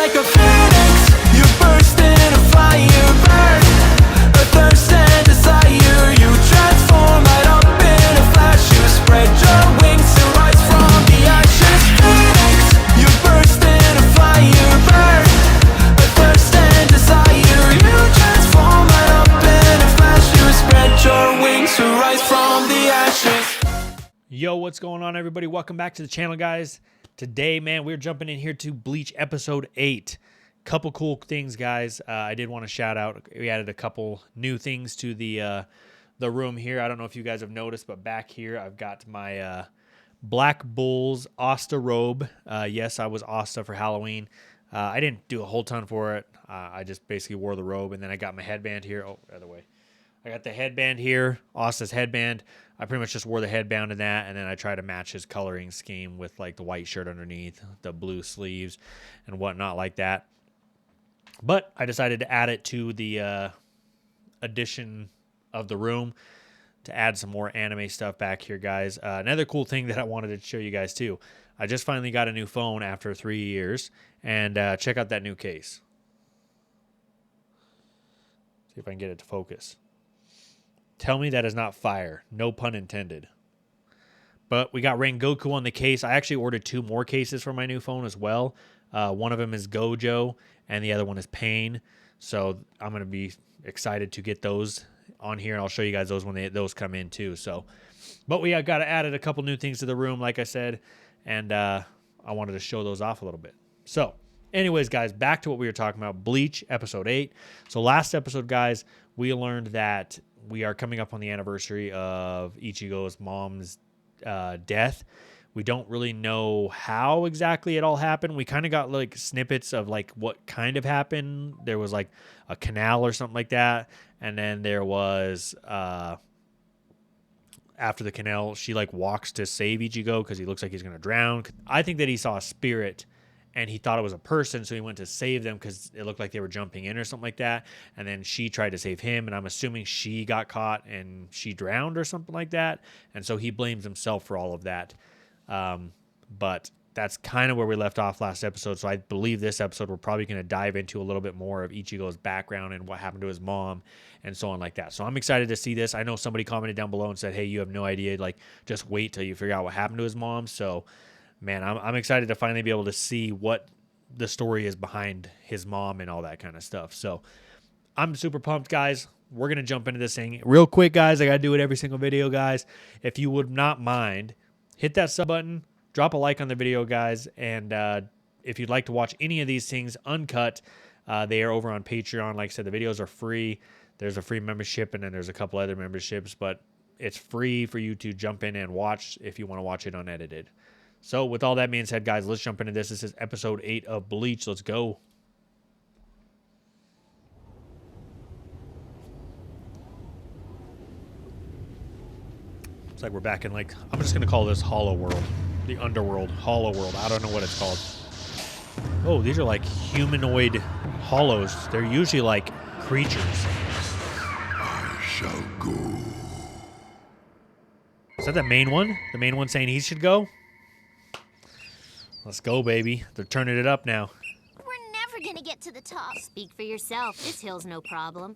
like a phoenix, you burst into fire, burn, a thirst and desire. You transform right up in a flash. You spread your wings and rise from the ashes. Phoenix, you burst into fire, burn, a thirst and desire. You transform right up in a flash. You spread your wings to rise from the ashes. Yo, what's going on, everybody? Welcome back to the channel, guys. Today, man, we're jumping in here to Bleach episode 8. Couple cool things, guys. I did want to shout out. We added a couple new things to the room here. I don't know if you guys have noticed, but back here I've got my Black Bulls Asta robe. Yes, I was Asta for Halloween. I didn't do a whole ton for it. I just basically wore the robe, and then I got my headband here. Oh, the other way. I got the headband here, Asta's headband. I pretty much just wore the headband in that, and then I tried to match his coloring scheme with like the white shirt underneath, the blue sleeves, and whatnot like that. But I decided to add it to the addition of the room to add some more anime stuff back here, guys. Another cool thing that I wanted to show you guys too. I just finally got a new phone after 3 years, and check out that new case. See if I can get it to focus. Tell me that is not fire. No pun intended. But we got Rengoku on the case. I actually ordered 2 more cases for my new phone as well. One of them is Gojo, and the other one is Pain. So I'm going to be excited to get those on here, and I'll show you guys those when those come in too. So, but we got to added a couple new things to the room, like I said, and I wanted to show those off a little bit. So, anyways, guys, back to what we were talking about, Bleach episode 8. So last episode, guys, we learned that we are coming up on the anniversary of Ichigo's mom's death. We don't really know how exactly it all happened. We kind of got like snippets of like what kind of happened. There was like a canal or something like that. And then there was, after the canal, she like walks to save Ichigo because he looks like he's going to drown. I think that he saw a spirit and he thought it was a person, so he went to save them because it looked like they were jumping in or something like that. And then she tried to save him, and I'm assuming she got caught and she drowned or something like that. And so he blames himself for all of that. But that's kind of where we left off last episode. So I believe this episode we're probably going to dive into a little bit more of Ichigo's background and what happened to his mom and so on like that. So I'm excited to see this. I know somebody commented down below and said, hey, you have no idea. Like, just wait till you figure out what happened to his mom. So man, I'm excited to finally be able to see what the story is behind his mom and all that kind of stuff. So I'm super pumped, guys. We're going to jump into this thing real quick, guys. I got to do it every single video, guys. If you would not mind, hit that sub button, drop a like on the video, guys. And if you'd like to watch any of these things uncut, they are over on Patreon. Like I said, the videos are free. There's a free membership, and then there's a couple other memberships. But it's free for you to jump in and watch if you want to watch it unedited. So with all that being said, guys, let's jump into this. This is episode 8 of Bleach. Let's go. It's like we're back in, like, I'm just going to call this Hollow World. The Underworld. Hollow World. I don't know what it's called. Oh, these are like humanoid hollows. They're usually like creatures. I shall go. Is that the main one? The main one saying he should go? Let's go, baby. They're turning it up now. We're never gonna get to the top. Speak for yourself. This hill's no problem.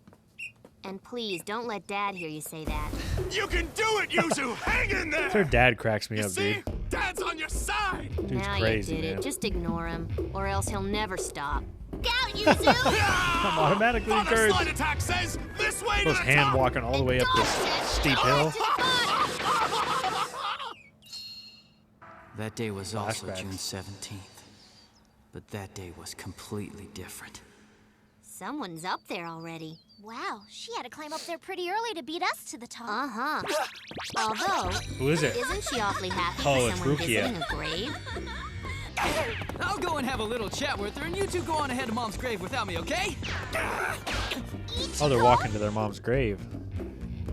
And please, don't let Dad hear you say that. You can do it, Yuzu! Hang in there! Their dad cracks me up, See? dude. Dad's on your side! Dude's now crazy, you did man. it. Just ignore him, or else he'll never stop. Look out, Yuzu! I'm automatically Father encouraged. Slide Attack says, this way Those to the hand top! walking all the way up this steep hill. That day was also Flashbacks. June 17th. But that day was completely different. Someone's up there already. Wow, she had to climb up there pretty early to beat us to the top. Uh-huh. Although, Who is it? isn't she awfully happy Oh, for it's someone Rukia. visiting a grave? I'll go and have a little chat with her, and you two go on ahead to Mom's grave without me, okay? Oh, they're walking to their mom's grave.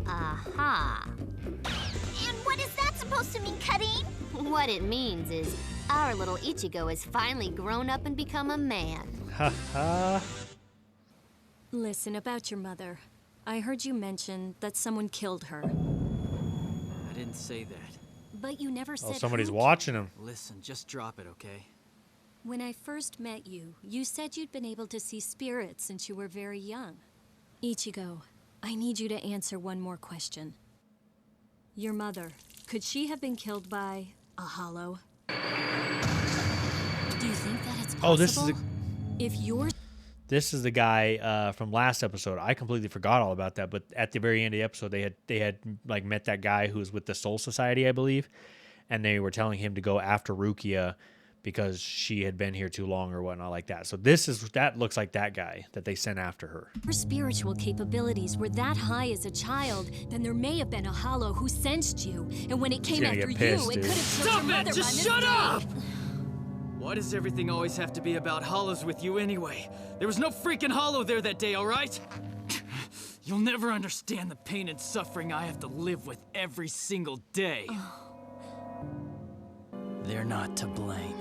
Aha. And what is that supposed to mean, Karin? What it means is our little Ichigo has finally grown up and become a man. Ha ha. Listen, about your mother. I heard you mention that someone killed her. I didn't say that. But you never Oh, said somebody's who. watching him. Listen, just drop it, okay? When I first met you, you said you'd been able to see spirits since you were very young. Ichigo, I need you to answer one more question. Your mother, could she have been killed by a hollow? Do you think that it's possible? Oh, this is If you're this is the guy from last episode. I completely forgot all about that. But at the very end of the episode, they had like met that guy who was with the Soul Society, I believe, and they were telling him to go after Rukia because she had been here too long or whatnot like that. So that looks like that guy that they sent after her. spiritual capabilities were that high as a child, then there may have been a hollow who sensed you, and when it came gonna after get pissed, you, it dude. could have killed Stop your it! mother Just by shut mistake. up! Why does everything always have to be about hollows with you anyway? There was no freaking hollow there that day, alright? You'll never understand the pain and suffering I have to live with every single day. They're not to blame.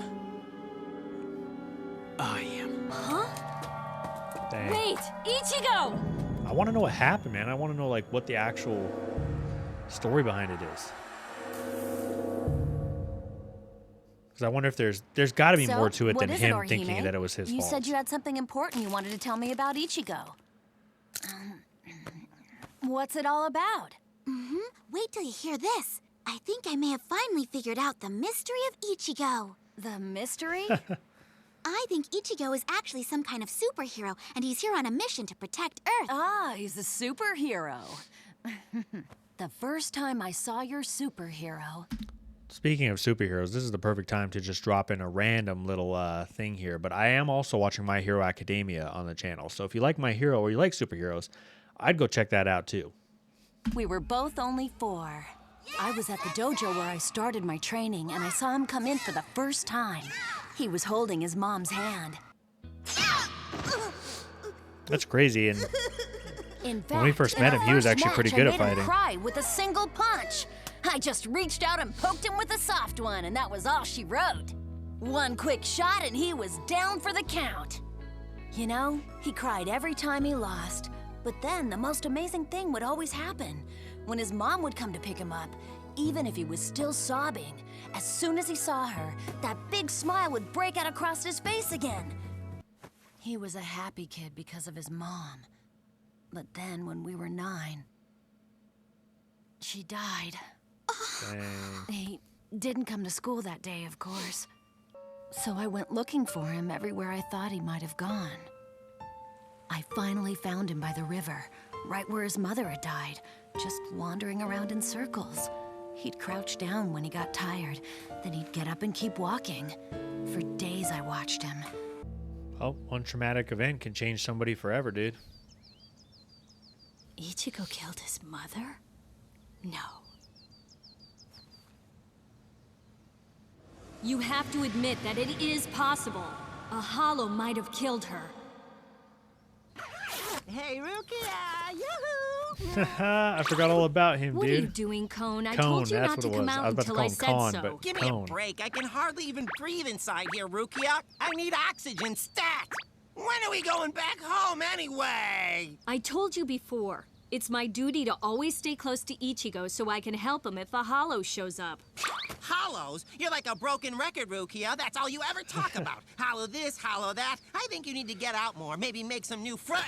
I am. Dang. Wait, Ichigo! I want to know what happened, man. I want to know like what the actual story behind it is. Because I wonder if there's got to be more to it than him thinking that it was his You fault. said you had something important you wanted to tell me about Ichigo. What's it all about? Wait till you hear this. I think I may have finally figured out the mystery of Ichigo. The mystery? I think Ichigo is actually some kind of superhero, and he's here on a mission to protect Earth. Ah, he's a superhero. The first time I saw your superhero. Speaking of superheroes, this is the perfect time to just drop in a random little thing here. But I am also watching My Hero Academia on the channel. So if you like My Hero or you like superheroes, I'd go check that out too. We were both only 4. I was at the dojo where I started my training, and I saw him come in for the first time. He was holding his mom's hand. That's crazy. And In fact, when we first met him, he was actually pretty good at fighting. Cry with a single punch. I just reached out and poked him with a soft one, and that was all she wrote. One quick shot, and he was down for the count. You know, he cried every time he lost. But then the most amazing thing would always happen. When his mom would come to pick him up, even if he was still sobbing, as soon as he saw her, that big smile would break out across his face again. He was a happy kid because of his mom. But then when we were 9, she died. Dang. He didn't come to school that day, of course. So I went looking for him everywhere I thought he might have gone. I finally found him by the river, right where his mother had died, just wandering around in circles. He'd crouch down when he got tired, then he'd get up and keep walking. For days I watched him. Oh, one traumatic event can change somebody forever, dude. Ichigo killed his mother? No. You have to admit that it is possible. A hollow might have killed her. Hey, Rukia! Yoo-hoo! I forgot all about him, What dude. are you doing, Cone? I Cone, told you that's not what to it come was. I out was about to until call I him said Con, so. but Give me Cone. a break. I can hardly even breathe inside here, Rukia. I need oxygen stat. When are we going back home anyway? I told you before. It's my duty to always stay close to Ichigo so I can help him if a hollow shows up. Hollows? You're like a broken record, Rukia. That's all you ever talk about. Hollow this, hollow that. I think you need to get out more. Maybe make some new friends.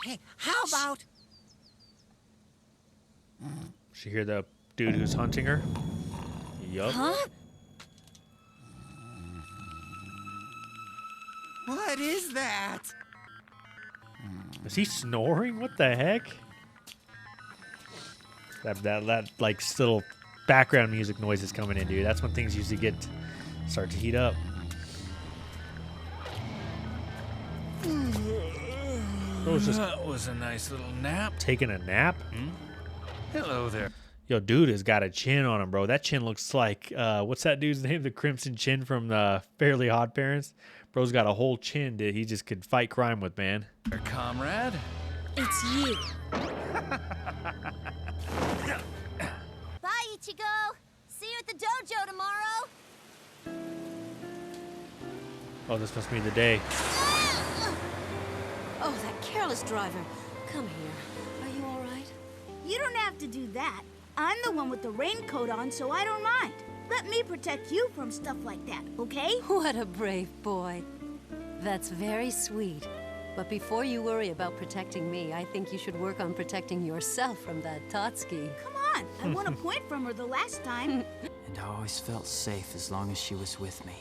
Hey, how about... She hear the dude who's hunting her? Yup. Huh? What is that? Is he snoring? What the heck? That like little background music noise is coming in, dude. That's when things usually start to heat up. Just That was a nice little nap. taking a nap. Hello there. Yo, dude has got a chin on him, bro. That chin looks like what's that dude's name? The Crimson Chin from the Fairly Odd Parents. Bro's got a whole chin that he just could fight crime with, man. Your comrade? It's you. Bye, Ichigo. See you at the dojo tomorrow. Oh, this must be the day. Oh, that careless driver. Come here. Are you all right? You don't have to do that. I'm the one with the raincoat on, so I don't mind. Let me protect you from stuff like that, okay? What a brave boy. That's very sweet. But before you worry about protecting me, I think you should work on protecting yourself from that Totski. Come on, I won a point from her the last time. And I always felt safe as long as she was with me.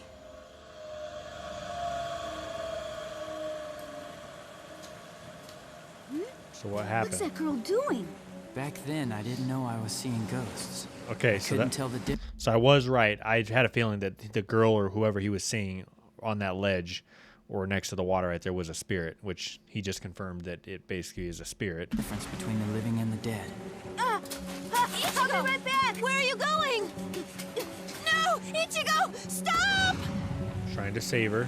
So what What's happened? that girl doing? Back then, I didn't know I was seeing ghosts. Okay, I so couldn't that, tell the difference. so I was right. I had a feeling that the girl or whoever he was seeing on that ledge or next to the water right there was a spirit, which he just confirmed that it basically is a spirit. Difference between the living and the dead. I'll be right back. Where are you going? No! Ichigo! Stop! Trying to save her.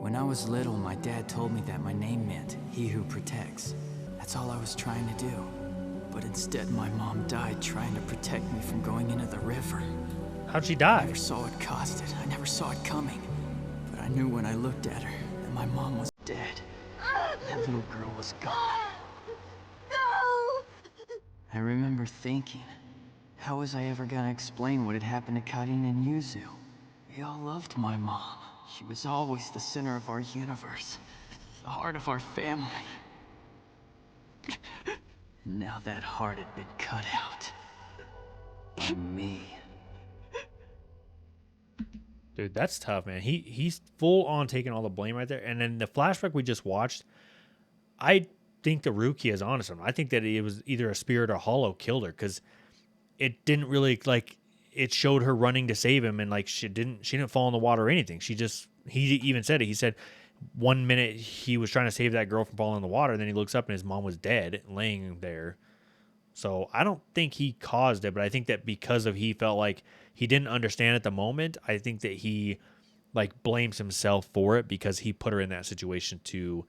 When I was little, my dad told me that my name meant he who protects. That's all I was trying to do. But instead, my mom died trying to protect me from going into the river. How'd she I die? never saw it costed. I never saw it coming. But I knew when I looked at her that my mom was dead. That little girl was gone. No! I remember thinking, how was I ever gonna explain what had happened to Karin and Yuzu? We all loved my mom. She was always the center of our universe, the heart of our family. Now that heart had been cut out. By me. Dude, that's tough, man. He's full on taking all the blame right there. And then the flashback we just watched, I think the Rukia is honest with him. I think that it was either a spirit or hollow killed her because it didn't really it showed her running to save him and she didn't fall in the water or anything. He even said it. He said 1 minute he was trying to save that girl from falling in the water, and then he looks up and his mom was dead laying there. So I don't think he caused it, but I think that because he felt like he didn't understand at the moment, I think that he blames himself for it because he put her in that situation to,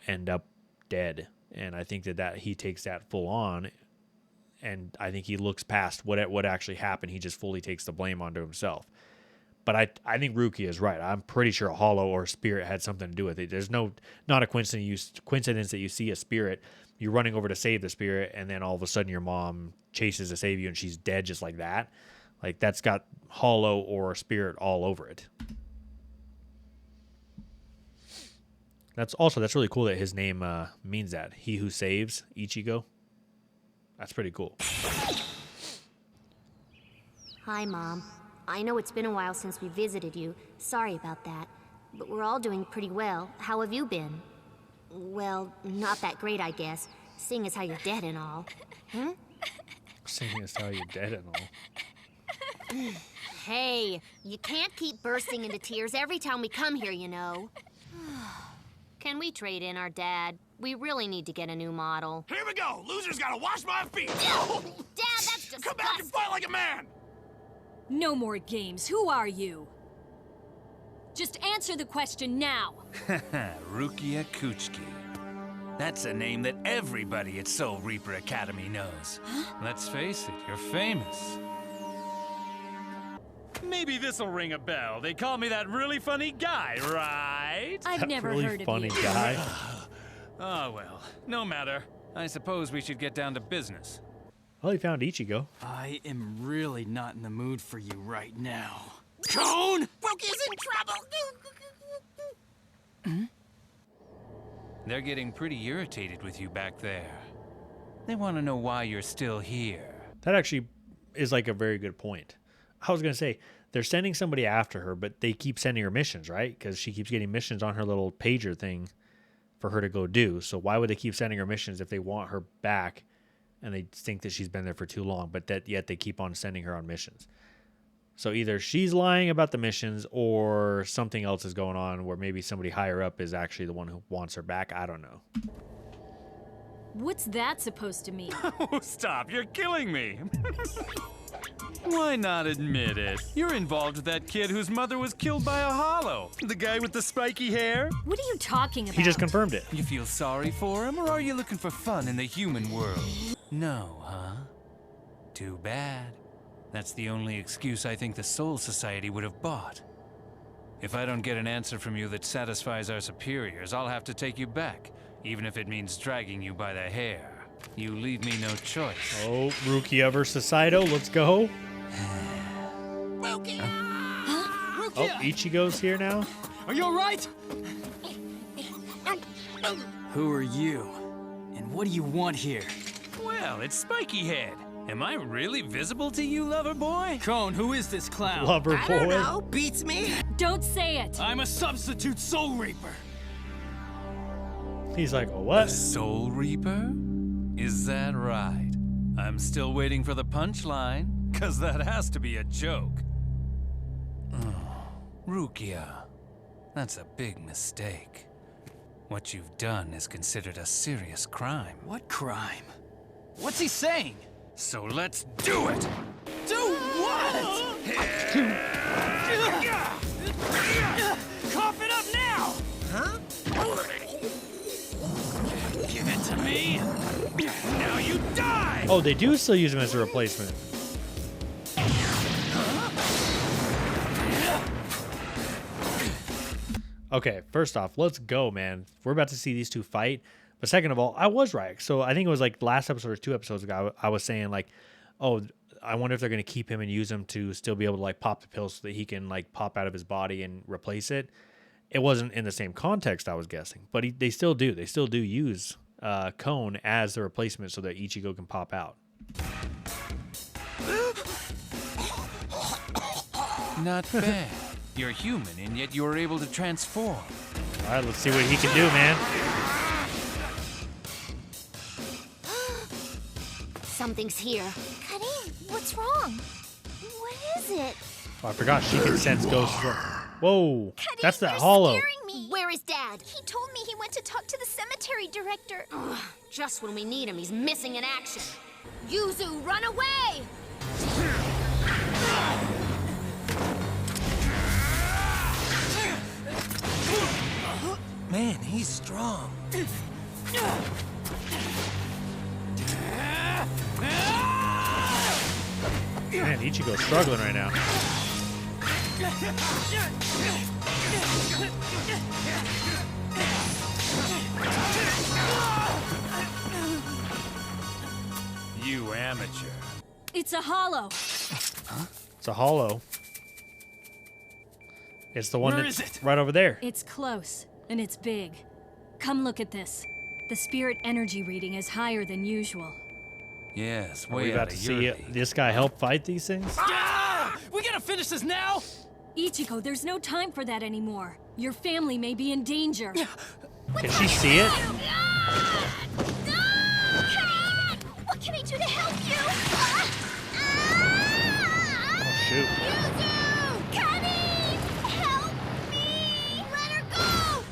end up dead. And I think that he takes that full on, and I think he looks past what actually happened. He just fully takes the blame onto himself. But I think Rukia is right. I'm pretty sure a hollow or a spirit had something to do with it. There's not a coincidence that you see a spirit, you're running over to save the spirit, and then all of a sudden your mom chases to save you and she's dead just like that. That's got hollow or a spirit all over it. That's really cool that his name means that. He who saves, Ichigo. That's pretty cool. Hi, Mom. I know it's been a while since we visited you. Sorry about that. But we're all doing pretty well. How have you been? Well, not that great, I guess, seeing as how you're dead and all. Hmm? Seeing as how you're dead and all. Hey, you can't keep bursting into tears every time we come here, you know. Can we trade in our dad? We really need to get a new model. Here we go. Loser's gotta wash my feet. Dad, that's disgusting. Come back and fight like a man. No more games. Who are you? Just answer the question now. Rukia Kuchiki. That's a name that everybody at Soul Reaper Academy knows. Let's face it, you're famous. Maybe this'll ring a bell. They call me that really funny guy, right? I've never really heard funny of you. guy. Oh, well, no matter. I suppose we should get down to business. Well, he found Ichigo. I am really not in the mood for you right now. Cone! Brookie's in trouble. They're getting pretty irritated with you back there. They want to know why you're still here. That actually is a very good point. I was going to say, they're sending somebody after her, but they keep sending her missions, right? Because she keeps getting missions on her little pager thing for her to go do. So why would they keep sending her missions if they want her back and they think that she's been there for too long, but yet they keep on sending her on missions? So either she's lying about the missions or something else is going on where maybe somebody higher up is actually the one who wants her back. I don't know. What's that supposed to mean? Oh, stop. You're killing me. Why not admit it? You're involved with that kid whose mother was killed by a hollow. The guy with the spiky hair? What are you talking about? He just confirmed it. You feel sorry for him, or are you looking for fun in the human world? No, huh? Too bad. That's the only excuse I think the Soul Society would have bought. If I don't get an answer from you that satisfies our superiors, I'll have to take you back, even if it means dragging you by the hair. You leave me no choice. Oh, Rukia versus Saito. Let's go. Rukia! Oh, Ichigo's here now. Are you alright? Who are you? And what do you want here? Well, it's Spiky Head. Am I really visible to you, lover boy? Cone, who is this clown? Lover I don't boy. know. Beats me. Don't say it! I'm a substitute Soul Reaper. He's like, A what? Soul Reaper? Is that right? I'm still waiting for the punchline, 'cause that has to be a joke. Oh, Rukia, that's a big mistake. What you've done is considered a serious crime. What crime? What's he saying? So let's do it! Do what? Cough it up now! Huh? Give it to me. Now you die! Oh, they do still use him as a replacement. Okay, first off, let's go, man. We're about to see these two fight. But second of all, I was right. So I think it was like last episode or 2 episodes ago, I was saying like, oh, I wonder if they're going to keep him and use him to still be able to like pop the pill so that he can like pop out of his body and replace it. It wasn't in the same context, I was guessing. But they still do. They still do use Cone as the replacement so that Ichigo can pop out. Not bad. You're human, and yet you're able to transform. All right, let's see what he can do, man. Something's here. Karim, what's wrong? What is it? Oh, I forgot she can sense ghosts. Whoa, Karim, that's that you're hollow. scaring me. Where is Dad? He told me he went to talk to the cemetery director. Ugh, just when we need him, he's missing in action. Yuzu, run away! Man, he's strong. Man, Ichigo's struggling right now. You amateur. It's a hollow. It's a hollow. It's the one Where that's is it? right over there. It's close, and it's big. Come look at this. The spirit energy reading is higher than usual. Yes, Are we way about out to of see your league. this guy help fight these things? Ah! We gotta finish this now! Ichigo, there's no time for that anymore. Your family may be in danger. Can she see it? What can I do to help you? Oh, shoot. Yuzu! Karim! Help me! Let her go!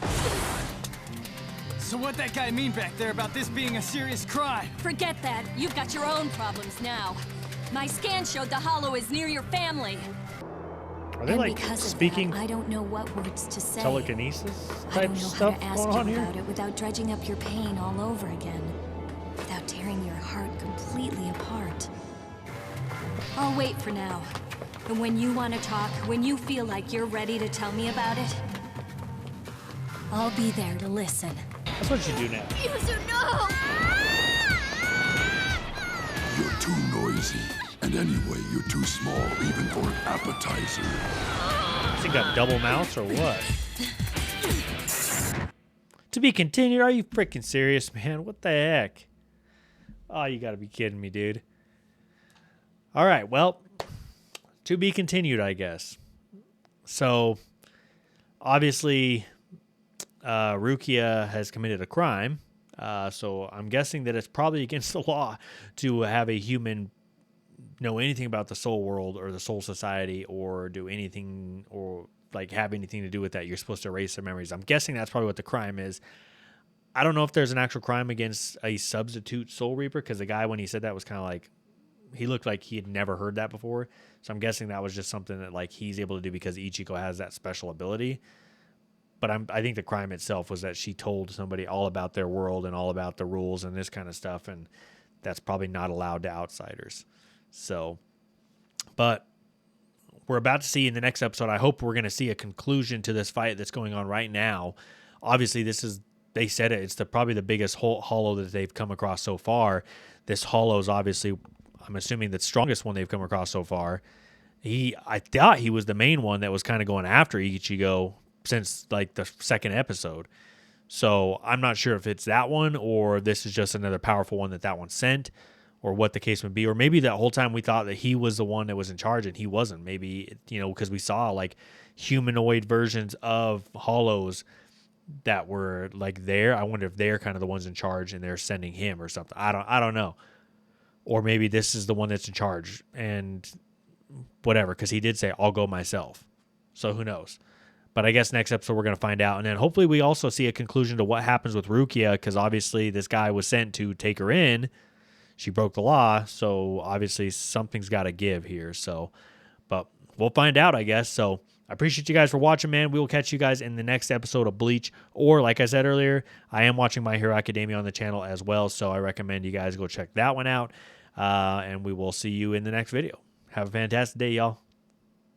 So what'd that guy mean back there about this being a serious crime? Forget that. You've got your own problems now. My scan showed the hollow is near your family. Are they And like because of speaking that, I don't know what words to say. telekinesis I type don't know stuff how to ask going you on here? about it without dredging up your pain all over again. Without tearing your heart completely apart. I'll wait for now. And when you want to talk, when you feel like you're ready to tell me about it, I'll be there to listen. That's what you do now. Yuzu, no! You're too noisy. And anyway, you're too small even for an appetizer. Has he got double mouths or what? To be continued? Are you freaking serious, man? What the heck? Oh, you gotta be kidding me, dude. All right, well, to be continued, I guess. So, obviously, Rukia has committed a crime. So I'm guessing that it's probably against the law to have a human know anything about the soul world or the soul society or do anything or like have anything to do with that. You're supposed to erase their memories. I'm guessing that's probably what the crime is. I don't know if there's an actual crime against a substitute soul reaper because the guy, when he said that, was kind of like, he looked like he had never heard that before. So I'm guessing that was just something that like he's able to do because Ichigo has that special ability. But I think the crime itself was that she told somebody all about their world and all about the rules and this kind of stuff. And that's probably not allowed to outsiders. So, but we're about to see in the next episode, I hope we're going to see a conclusion to this fight that's going on right now. Obviously, they said it's probably the biggest hollow that they've come across so far. This hollow is obviously, I'm assuming, the strongest one they've come across so far. I thought he was the main one that was kind of going after Ichigo since like the second episode. So I'm not sure if it's that one or this is just another powerful one that one sent, or what the case would be. Or maybe that whole time we thought that he was the one that was in charge and he wasn't. Maybe, because we saw like humanoid versions of hollows that were like there. I wonder if they're kind of the ones in charge and they're sending him or something. I don't know. Or maybe this is the one that's in charge and whatever, because he did say, I'll go myself. So who knows? But I guess next episode we're going to find out. And then hopefully we also see a conclusion to what happens with Rukia, because obviously this guy was sent to take her in. She broke the law, so obviously something's got to give here. So, but we'll find out, I guess. So I appreciate you guys for watching, man. We will catch you guys in the next episode of Bleach. Or like I said earlier, I am watching My Hero Academia on the channel as well, so I recommend you guys go check that one out. And we will see you in the next video. Have a fantastic day, y'all.